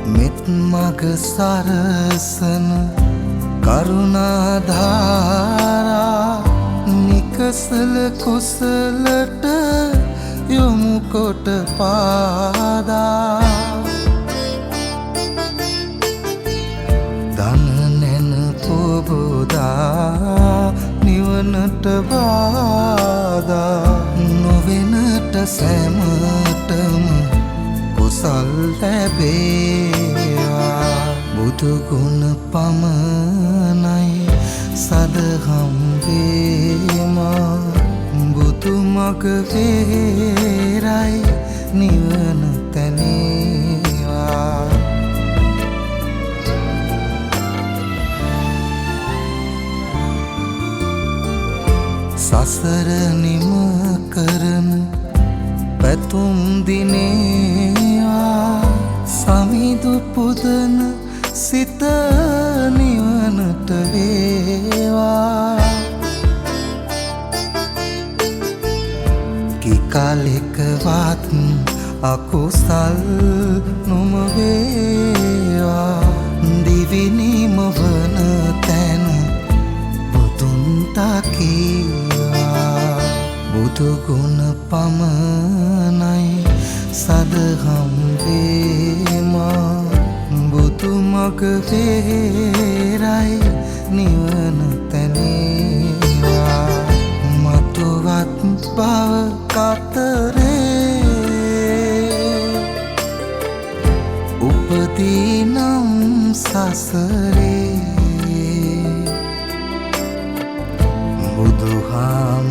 මෙත් මග සරසන කරුණාධාරා නිකසල කුසලට යොමු කොට පාදා දන නැන පොබෝදා නිවනට බාධා නොවෙනට සැමටම කුසල් ලැබේවා බුදු ගුණ පමණයි සදහම් වේමා බුදු මග වේරයි නිවන තැනේවා සසර නිම කරන පැතුම් දිනේවා සමිදු පුදන සිත නිවනට වේවා කිකලෙකවත් අකුසල් නොම වේවා දිවිනිම වන තැන බුදුන් තකීවා බුදු ගුණ පමණයි සදහම් වේමා බුදු මග වේරයි නිවන තැනේවා මතුවත් බව කතරේ උපදීනම් සසරේ බුදුහාම